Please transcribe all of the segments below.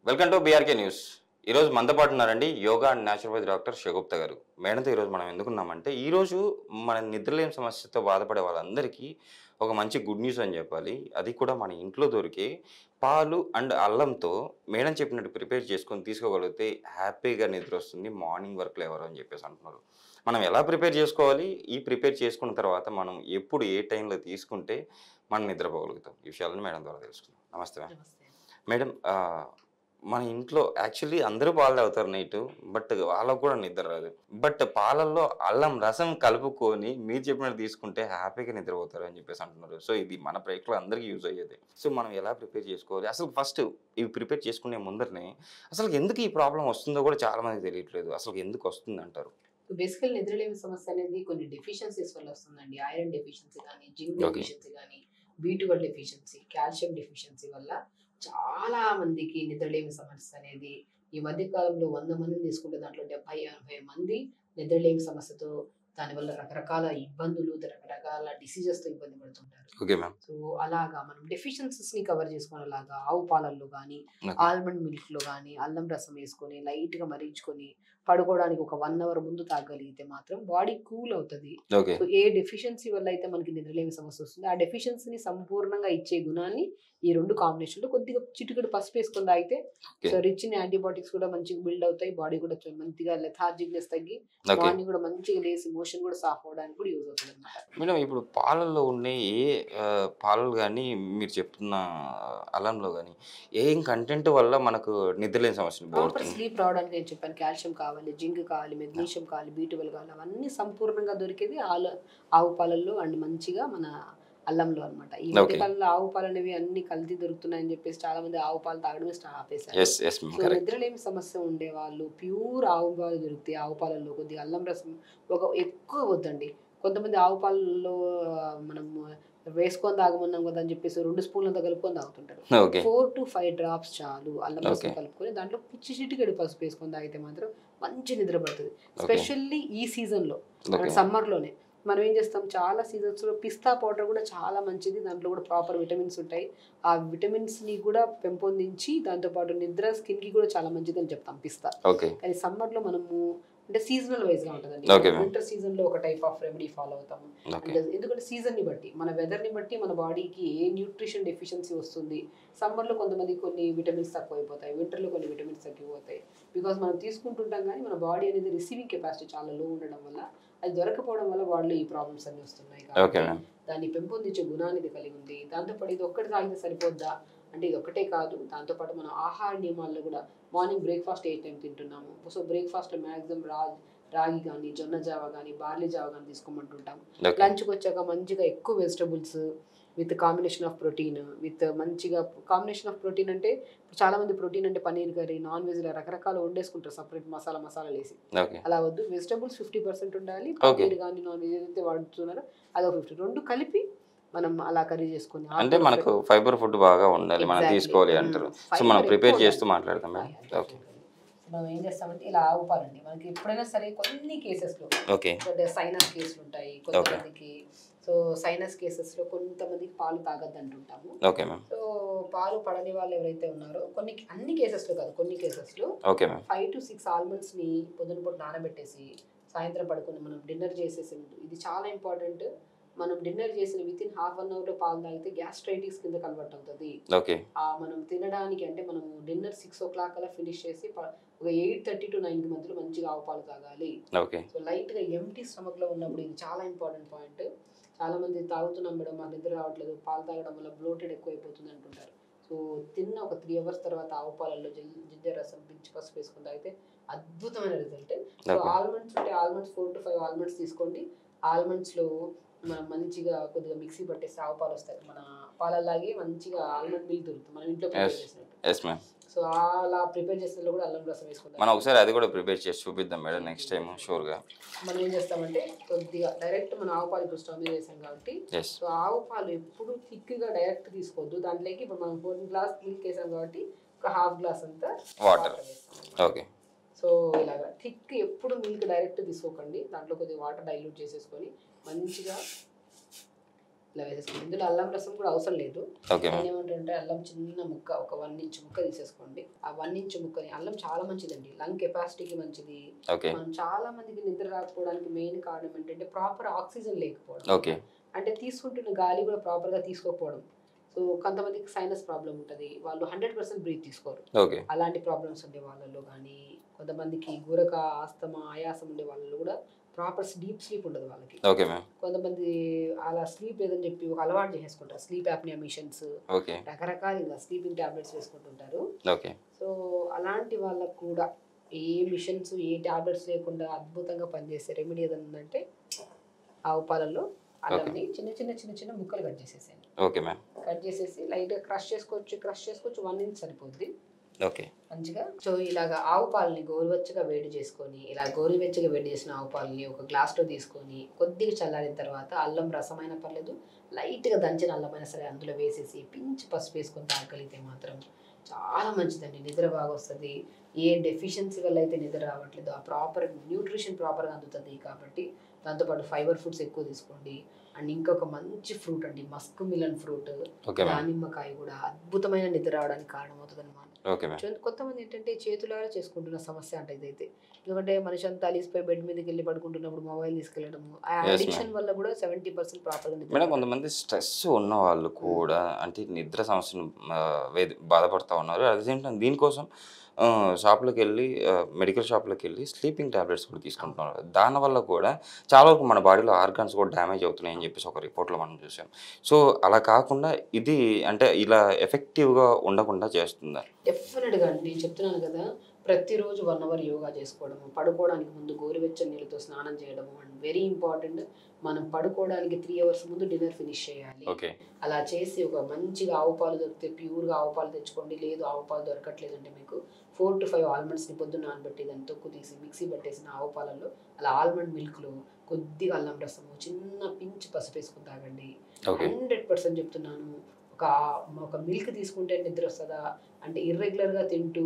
Welcome to BRK news. ఈరోజు మనతో పాటు ఉన్నారండి యోగా అండ్ న్యాచురోపతి డాక్టర్ శివగుప్తా గారు. మేడంతో ఈరోజు మనం ఎందుకున్నామంటే, ఈరోజు మన నిద్రలేని సమస్యతో బాధపడే వాళ్ళందరికీ ఒక మంచి గుడ్ న్యూస్ అని చెప్పాలి. అది కూడా మన ఇంట్లో దొరికే పాలు అండ్ అల్లంతో మేడం చెప్పినట్టు ప్రిపేర్ చేసుకొని తీసుకోగలిగితే హ్యాపీగా నిద్ర వస్తుంది. మార్నింగ్ వరకు లేవరు అని చెప్పేసి అంటున్నారు. మనం ఎలా ప్రిపేర్ చేసుకోవాలి? ఈ ప్రిపేర్ చేసుకున్న తర్వాత మనం ఎప్పుడు ఏ టైంలో తీసుకుంటే మనం నిద్రపోగలుగుతాం? ఈ విషయాలను మేడం ద్వారా తెలుసుకుందాం. నమస్తే మేడం. నమస్తే. మేడం మన ఇంట్లో యాక్చువల్లీ అందరూ పాలు తాగుతారు నైటు. బట్ వాళ్ళకి కూడా నిద్ర రాదు. బట్ పాలల్లో అల్లం రసం కలుపుకొని మీరు చెప్పినట్టు తీసుకుంటే హ్యాపీగా నిద్రపోతారు అని చెప్పేసి అంటున్నారు. సో ఇది మన ప్రేక్షకులు అందరికీ యూజ్ అయ్యేది. సో మనం ఎలా ప్రిపేర్ చేసుకోవాలి? అసలు ఫస్ట్ ఇవి ప్రిపేర్ చేసుకునే ముందరనే అసలు ఎందుకు ఈ ప్రాబ్లమ్ వస్తుందో కూడా చాలా మందికి తెలియట్లేదు. అసలు ఎందుకు వస్తుందంటారు? బేసికల్ నిద్రలేమి సమస్య అనేది కొన్ని డెఫిషియన్సీస్ వల్ల వస్తుందండి. ఐరన్ డెఫిషియన్సీ కానీ, జింక్ ఓకే. డెఫిషియన్సీ కానీ, బి12 డెఫిషియన్సీ, కాల్షియం డెఫిషియన్సీ వల్ల చాలా మందికి నిద్రలేమి సమస్య అనేది ఈ మధ్య కాలంలో 100 మందిని తీసుకుంటే దాంట్లో 70-80 మంది నిద్రలేమి సమస్యతో దానివల్ల రకరకాల ఇబ్బందులు, రకరకాల డిసీజెస్తో ఇబ్బంది పడుతుంటారు. Okay ma'am. సో అలాగా మనం డెఫిషియన్సీస్ ని కవర్ చేసుకునేలాగా ఆవు పాలల్లో కానీ, ఓకే. ఆల్మండ్ మిల్క్ లో కానీ అల్లం రసం వేసుకొని లైట్ గా మరిగించుకొని పడుకోవడానికి ఒక 1 అవర్ ముందు తాగలిగితే మాత్రం బాడీ కూల్ అవుతుంది. ఓకే. సో ఏ డెఫిషియన్సీ వల్ల అయితే మనకి నిద్రలేమి సమస్య వస్తుంది, ఆ డెఫిషియన్సీని సంపూర్ణంగా ఇచ్చే గుణాన్ని ఈ రెండు కాంబినేషన్ లో కొద్దిగా చిటికెడు పసుపు వేసుకొని తాగితే ఓకే. సో రిచ్ యాంటీబాయోటిక్స్ కూడా మంచిగా బిల్డ్ అవుతాయి. బాడీ కూడా మంచిగా లెథార్జిక్నెస్ తగ్గి ఓకే. మార్నింగ్ కూడా మంచిగా లేసి మోషన్ కూడా సాఫ్ అవడానికి కూడా యూజ్ అవుతుంది అనమాట. మేడం ఇప్పుడు పాలల్లో ఉండే పాలలు గానీ, మీరు చెప్తున్న అల్లంలో గానీ, ఏం కంటెంట్ వల్ల మనకు నిద్రలేని సమస్యలు ప్రాపర్ పోగొడుతుంది? స్లీప్ రావడానికి నేను చెప్పాను, కాల్షియం కావాలి, జింక్ కావాలి, మెగ్నీషియం కావాలి, బి12 కావాలి, అవన్నీ సంపూర్ణంగా దొరికేది ఆవు పాలల్లో అండ్ మంచిగా మన అల్లంలో అనమాట. ఈ ఓకే. మధ్యకాలంలో ఆవు పాలు అనేవి అన్ని కల్తీ దొరుకుతున్నాయని చెప్పేసి చాలా మంది ఆవు పాలు తాగడమే ఆపేశారు. Yes. Yes ma'am. So correct. నిద్రలేమి సమస్య ఉండే వాళ్ళు ప్యూర్ ఆవు పాలు దొరుకుతాయి. ఆవు పాలల్లో కొద్దిగా అల్లం రసం ఒక ఎక్కువ వద్దండి. కొంతమంది ఆవు పాలలో మనం వేసుకొని తాగమన్నాం కదా అని చెప్పేసి 2 స్పూన్లంతా కలుపుకొని తాగుతుంటారు. ఓకే. 4 to 5 డ్రాప్స్ చాలు అల్లం ఓకే. రసం కలుపుకొని దాంట్లో చిటికెడు పసుపు వేసుకొని తాగితే మాత్రం మంచి నిద్ర పడుతుంది. ఓకే. స్పెషల్లీ ఈ సీజన్లో ఓకే. సమ్మర్లోనే మనం ఏం చేస్తాం, చాలా సీజన్స్లో పిస్తా పౌడర్ కూడా చాలా మంచిది. దాంట్లో కూడా ప్రాపర్ విటమిన్స్ ఉంటాయి. ఆ విటమిన్స్ని కూడా పెంపొందించి దాంతోపాటు నిద్ర స్కిన్కి కూడా చాలా మంచిది అని చెప్తాం పిస్తా. ఓకే. కానీ సమ్మర్లో మనము అంటే సీజనల్ వైజ్గా ఉంటుందండి. Okay ma'am. వింటర్ సీజన్లో ఒక టైప్ ఆఫ్ రెమెడీ ఫాలో అవుతాము. ఓకే. ఎందుకంటే సీజన్ని బట్టి మన వెదర్ని బట్టి మన బాడీకి ఏ న్యూట్రిషన్ డెఫిషియన్సీ వస్తుంది. సమ్మర్లో కొంతమంది కొన్ని విటమిన్స్ తక్కువ అయిపోతాయి, వింటర్లో కొన్ని విటమిన్స్ తగ్గిపోతాయి. బికాస్ మనం తీసుకుంటుంటాం కానీ మన బాడీ అనేది రిసీవింగ్ కెపాసిటీ చాలా లో ఉండడం వల్ల, అది దొరకపోవడం వల్ల వాళ్ళు ఈ ప్రాబ్లమ్స్ అన్ని వస్తున్నాయి. ఓకే కాబట్టి మ్యామ్. దాన్ని పెంపొందించే గుణాన్ని ఇది కలిగి ఉంది. దాంతోపాటు ఇది ఒక్కటి తాగితే సరిపోద్దా అంటే ఇది ఒక్కటే కాదు, దాంతోపాటు మన ఆహార నియమాల్లో కూడా మార్నింగ్ బ్రేక్ఫాస్ట్ ఏ టైం తింటున్నాము. సో బ్రేక్ఫాస్ట్లో మ్యాక్సిమం రాగి కానీ, జొన్న జావ కానీ, బార్లీ జావ కానీ తీసుకోమంటుంటాం. ఓకే. లంచ్కి వచ్చాక మంచిగా ఎక్కువ vegetables with combination of protein, with మంచిగా కాంబినేషన్ ఆఫ్ ప్రోటీన్ అంటే చాలా మంది ప్రోటీన్ అంటే పన్నీర్ కర్రీ, నాన్ వెజ్లో రకరకాలు వండేసుకుంటారు సపరేట్ మసాలాలు వేసి. ఓకే. అలా వద్దు, వెజిటబుల్స్ 50% ఉండాలి. ఓకే. పన్నీర్ కానీ నాన్ వెజ్ ఏదైతే వాడుతున్నారో అదొక 50, రెండు కలిపి మనం అలా కర్రీ చేసుకొని అంటే మనకు ఫైబర్ ఫుడ్ బాగా ఉండాలి, మనం తీసుకోవాలి అంటారు. సో మనం ప్రిపేర్ చేస్తూ మాట్లాడతాం మేడం. ఓకే. మనం ఏం చేస్తామంటే ఇలా ఆవు పాలండి మనకి ఎప్పుడైనా సరే కొన్ని కేసెస్లో ఓకే. సైనస్ కేసులు ఉంటాయి కొంతమందికి. సో సైనస్ కేసెస్లో కొంతమందికి పాలు తాగద్దు అంటుంటాము. Okay ma'am. సో పాలు పడని వాళ్ళు ఎవరైతే ఉన్నారో అన్ని కేసెస్లో కాదు, కొన్ని కేసెస్లో ఓకే మ్యామ్. 5 to 6 ఆల్మండ్స్ని పొద్దున పూట నానబెట్టేసి సాయంత్రం పడుకొని మనం డిన్నర్ చేసేసి ఇది చాలా ఇంపార్టెంట్. మనం డిన్నర్ చేసిన వితిన్ ½ అన్ అవర్లో పాలు తాగితే గ్యాస్ట్రైటిస్ కింద కన్వర్ట్ అవుతుంది. ఓకే. మనం తినడానికి అంటే మనం డిన్నర్ 6 o'clock అలా ఫినిష్ చేసి ఒక 8:30 to 9 మధ్యలో మంచిగా ఆవు పాలు తాగాలి. ఓకే. సో లైట్గా ఎంటీ స్టమక్లో ఉన్నప్పుడు ఇది చాలా ఇంపార్టెంట్ పాయింట్. చాలా మంది తాగుతున్నాం మేడం మాకు నిద్ర రావట్లేదు, పాలు తాగడం వల్ల బ్లోటెడ్ ఎక్కువ అయిపోతుంది అంటుంటారు. సో తిన్న ఒక 3 hours తర్వాత ఆవు పాలల్లో జింజర్ రసం పిచ్చి పసుపు వేసుకుని తాగితే అద్భుతమైన రిజల్ట్. సో ఆల్మండ్స్ ఉంటే ఆల్మండ్స్ 4 to 5 ఆల్మండ్స్ తీసుకోండి. ఆల్మండ్స్లో మనం మంచిగా కొద్దిగా మిక్సీ పట్టేసి ఆవు పాలు వస్తాయి, మన పాలలాగే మంచిగా ఆల్మండ్ మిల్క్ దొరుకుతుంది మనం ఇంట్లో ప్రిపేర్ చేసినట్టు. Yes ma'am. సో అలా ప్రిపేర్ చేసిన కూడా అల్లం రసం వేసుకుంటాం. మనం ఒకసారి అది కూడా ప్రిపేర్ చేసి చూపిద్దాం మేడం నెక్స్ట్ టైం షూర్గా. మనం ఏం చేస్తామంటే కొద్దిగా డైరెక్ట్ మనం ఆవు పాలు ఇప్పుడు స్టవ్ మీద వేసాం కాబట్టి, ఎస్. సో ఆవు పాలు ఎప్పుడు థిక్గా డైరెక్ట్ తీసుకోవద్దు. దాంట్లోకి ఇప్పుడు మనం 4 గ్లాస్ మిల్క్ వేసాం కాబట్టి ఒక ½ గ్లాస్ అంతా వాటర్. వేస్తాం. ఓకే. సో ఇలాగా థిక్ ఎప్పుడు మిల్క్ డైరెక్ట్ తీసుకోకండి, దాంట్లో కొద్దిగా వాటర్ డైల్యూట్ చేసేసుకొని మంచిగా ఇలా వేసేసుకోండి. ఇందులో అల్లం రసం కూడా అవసరం లేదు. Okay ma'am. ఏమంటారంటే అల్లం చిన్న ముక్క, ఒక 1 ఇంచ్ ముక్క తీసేసుకోండి. ఆ 1 ఇంచ్ ముక్కని, అల్లం చాలా మంచిదండి, లంగ్ కెపాసిటీకి మంచిది. ఓకే. మనం చాలా మందికి నిద్ర రాకపోవడానికి మెయిన్ కారణం ఏంటంటే ప్రాపర్ ఆక్సిజన్ లేకపోవడం. ఓకే. అంటే తీసుకుంటున్న గాలి కూడా ప్రాపర్గా తీసుకోకపోవడం. సో కొంతమందికి సైనస్ ప్రాబ్లం ఉంటుంది, వాళ్ళు 100% బ్రీత్ తీసుకోరు. ఓకే. అలాంటి ప్రాబ్లమ్స్ ఉండే వాళ్ళలో కానీ, కొంతమందికి గురక, ఆస్తమా, ఆయాసం ఉండే వాళ్ళలో కూడా ప్రాపర్ డీప్ స్లీప్ ఉండదు వాళ్ళకి. Okay ma'am. కొంతమంది అలా స్లీప్ లేదని చెప్పి ఒక అలవాటు చేసేసుకుంటారు, స్లీప్ యాప్నియా మిషన్స్, ఓకే. రకరకాలుగా స్లీపింగ్ టాబ్లెట్స్ వేసుకుంటుంటారు. ఓకే. సో అలాంటి వాళ్ళకు కూడా ఏ మిషన్స్, ఏ టాబ్లెట్స్ లేకుండా అద్భుతంగా పనిచేసే రెమెడీ ఏదైనా ఉందంటే ఆవు పాలల్లో అల్లంని చిన్న చిన్న చిన్న చిన్న ముక్కలు కట్ చేసేసేయండి. Okay ma'am. కట్ చేసేసి లైట్గా క్రష్ చేసుకోవచ్చు, 1 ఇంచ్ సరిపోద్ది ఓకే. మంచిగా. సో ఇలాగ ఆవు పాలని గోరువెచ్చగా వేడి చేసుకొని, ఇలా గోరువెచ్చగా వేడి చేసిన ఆవు పాలని ఒక గ్లాస్లో తీసుకొని కొద్దిగా చల్లారిన తర్వాత అల్లం రసమైనా పర్లేదు, లైట్గా దంచిన అల్లమైనా సరే అందులో వేసేసి పించి పసుపు వేసుకొని తాగలిగితే మాత్రం చాలా మంచిదండి, నిద్ర బాగా వస్తుంది. ఏ డెఫిషియన్సీ వల్ల అయితే నిద్ర రావట్లేదు ఆ ప్రాపర్ న్యూట్రిషన్ ప్రాపర్గా అందుతుంది. కాబట్టి దాంతోపాటు ఫైబర్ ఫుడ్స్ ఎక్కువ తీసుకోండి. అండ్ ఇంకొక మంచి ఫ్రూట్ అండి, మస్క్ మిలన్ ఫ్రూట్, దానిమ్మకాయ కూడా అద్భుతమైన నిద్ర రావడానికి కారణమవుతుంది అనమాట. Okay ma'am. కొంతమంది ఏంటంటే చేతులారా చేసుకుంటున్న సమస్య అంటే ఇదైతే, ఎందుకంటే మనిషి అంతా అలిసిపోయి బెడ్ మీదకి వెళ్ళి పడుకుంటున్నప్పుడు మొబైల్ తీసుకెళ్ళడము, ఆ అడిక్షన్ వల్ల కూడా 70% ప్రాపర్గా నిద్ర. మేడం, కొంతమంది స్ట్రెస్ ఉన్న వాళ్ళు కూడా అంటే నిద్ర సమస్యను బాధపడుతూ ఉన్నారు. అట్ ద సేమ్ టైం దీనికోసం షాప్లోకి వెళ్ళి మెడికల్ షాప్లోకి వెళ్ళి స్లీపింగ్ టాబ్లెట్స్ కూడా తీసుకుంటున్నారు. దానివల్ల కూడా చాలా వరకు మన బాడీలో ఆర్గాన్స్ కూడా డ్యామేజ్ అవుతున్నాయని చెప్పేసి ఒక రిపోర్ట్లో మనం చూసాం. సో అలా కాకుండా ఇది అంటే ఇలా ఎఫెక్టివ్గా ఉండకుండా చేస్తుందా? డెఫినెట్గా అండి, నేను చెప్తున్నాను కదా, ప్రతిరోజు 1 అవర్ యోగా చేసుకోవడము, పడుకోవడానికి ముందు గోరువెచ్చని నీళ్ళతో స్నానం చేయడము, అండ్ వెరీ ఇంపార్టెంట్ మనం పడుకోవడానికి 3 అవర్స్ ముందు డిన్నర్ ఫినిష్ చేయాలి. ఓకే. అలా చేసి ఒక మంచిగా ఆవు పాలు దొరికితే ప్యూర్గా ఆవు పాలు తెచ్చుకోండి. లేదు ఆవు పాలు దొరకట్లేదు అంటే మీకు 4 to 5 ఆల్మండ్స్ని పొద్దున్న నానబెట్టి దాన్ని తొక్కు తీసి మిక్సీ పట్టేసిన ఆవు పాలల్లో అలా ఆల్మండ్ మిల్క్లో కొద్దిగా అల్లం రసము, చిన్న పించ్ పసుపు వేసుకుని తాగండి. 100% చెప్తున్నాను. ఒక మిల్క్ తీసుకుంటే నిద్ర వస్తుందా అంటే, ఇర్రెగ్యులర్గా తింటూ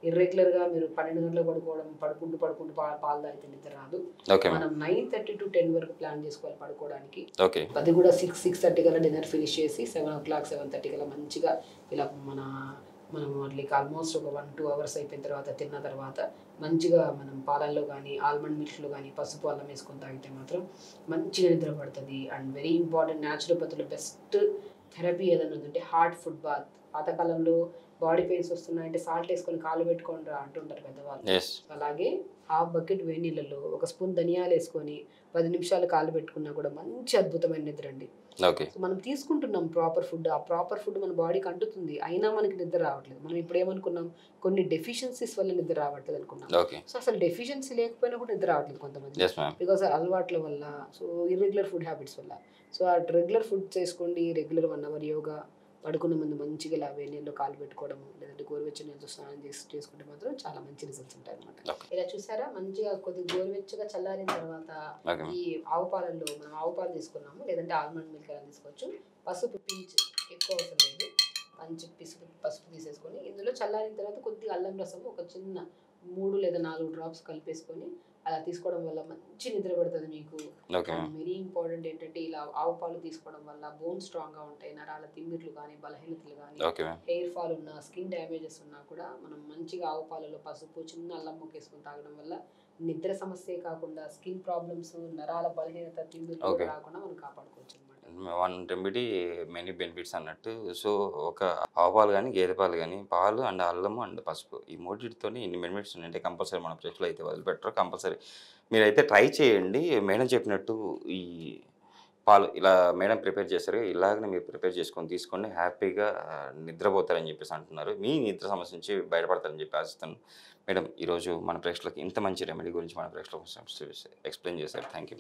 ఇర్రెగ్యులర్గా మీరు 12 గంటలకు పడుకుంటూ పాలు తాగితే నిద్ర రాదు. మనం 9:30 to 10 వరకు ప్లాన్ చేసుకోవాలి పడుకోవడానికి. అది కూడా 6:30 కల్లా డిన్నర్ ఫినిష్ చేసి 7 o'clock 7:30 కల్లా మంచిగా ఇలా మనం వాటికి ఆల్మోస్ట్ ఒక 1-2 అవర్స్ అయిపోయిన తర్వాత తిన్న తర్వాత మంచిగా మనం పాలల్లో కానీ ఆల్మండ్ మిల్క్లో కానీ పసుపు అల్లం వేసుకొని తాగితే మాత్రం మంచిగా నిద్ర పడుతుంది. అండ్ వెరీ ఇంపార్టెంట్, న్యాచురోపతిలో బెస్ట్ థెరపీ ఏదైనా ఉందంటే హాట్ ఫుడ్ బాత్. పాతకాలంలో బాడీ పెయిన్స్ వస్తున్నాయంటే సాల్ట్ వేసుకొని కాలు పెట్టుకొని రా అంటుంటారు పెద్దవాళ్ళు. అలాగే హాఫ్ బకెట్ వేడి నీళ్ళలో 1 స్పూన్ ధనియాలు వేసుకొని 10 నిమిషాలు కాలు పెట్టుకున్నా కూడా మంచి అద్భుతమైన నిద్ర అండి. సో మనం తీసుకుంటున్నాం ప్రాపర్ ఫుడ్, ఆ ప్రాపర్ ఫుడ్ మన బాడీకి అంటుతుంది, అయినా మనకి నిద్ర రావట్లేదు. మనం ఇప్పుడు ఏమనుకున్నాం, కొన్ని డెఫిషియన్సీస్ వల్ల నిద్ర రావట్లేదు అనుకున్నాం. సో అసలు డెఫిషియన్సీ లేకపోయినా కూడా నిద్ర రావట్లేదు కొంతమంది, బికాస్ అలవాట్ల వల్ల, సో ఇర్రెగ్యులర్ ఫుడ్ హ్యాబిట్స్ వల్ల. సో ఆ రెగ్యులర్ ఫుడ్ చేసుకోండి, రెగ్యులర్ 1 అవర్ యోగా, పడుకునే ముందు మంచిగా ఇలా వేడి నీళ్ళలో కాలు పెట్టుకోవడము, లేదంటే గోరువెచ్చని నీళ్ళతో స్నానం చేసుకుంటే మాత్రం చాలా మంచి రిజల్ట్స్ ఉంటాయి అనమాట. ఇలా చూసారా, మంచిగా కొద్దిగా గోరువెచ్చగా చల్లారిన తర్వాత ఈ ఆవు పాలల్లో మనం ఆవు పాలు తీసుకున్నాము, లేదంటే ఆల్మండ్ మిల్క్ అలా తీసుకోవచ్చు. పసుపు పించ్ ఎక్కువ అవసరం లేదు, మంచి పసుపు తీసేసుకొని ఇందులో చల్లారిన తర్వాత కొద్దిగా అల్లం రసము ఒక చిన్న 3 లేదా 4 డ్రాప్స్ కలిపేసుకొని అలా తీసుకోవడం వల్ల మంచి నిద్ర పడుతుంది మీకు. వెరీ ఇంపార్టెంట్ ఏంటంటే, ఇలా ఆవు పాలు తీసుకోవడం వల్ల బోన్ స్ట్రాంగ్గా ఉంటాయి, నరాల తిమ్మిర్లు కానీ బలహీనతలు కానీ హెయిర్ ఫాల్ ఉన్నా స్కిన్ డ్యామేజెస్ ఉన్నా కూడా మనం మంచిగా ఆవు పాలలో పసుపు చిన్న అల్లం ముక్కేసుకొని తాగడం వల్ల నిద్ర సమస్యే కాకుండా స్కిన్ ప్రాబ్లమ్స్, నరాల బలహీనత, తిమ్మిర్లు రాకుండా మనం కాపాడుకోవచ్చు అనమాట. వన్ రెమెడీ మెనీ బెనిఫిట్స్ అన్నట్టు. సో ఒక ఆవు పాలు కానీ గేదె పాలు కానీ, పాలు అండ్ అల్లము అండ్ పసుపు, ఈ మూడింటితో ఇన్ని బెనిఫిట్స్ ఉన్నాయంటే కంపల్సరీ మన ప్లేస్లో అయితే వదిలిపెట్టరు. కంపల్సరీ మీరైతే ట్రై చేయండి. మేడం చెప్పినట్టు ఈ పాలు ఇలా మేడం ప్రిపేర్ చేశారు, ఇలాగనే మీరు ప్రిపేర్ చేసుకొని తీసుకోండి, హ్యాపీగా నిద్రపోతారని చెప్పేసి అంటున్నారు. మీ నిద్ర సమస్య నుంచి బయటపడతారని చెప్పి ఆశిస్తాను. మేడం, ఈరోజు మన ప్రేక్షకులకి ఇంత మంచి రెమెడీ గురించి మన ప్రేక్షకులకు ఎక్స్ప్లెయిన్ చేశారు. Thank you.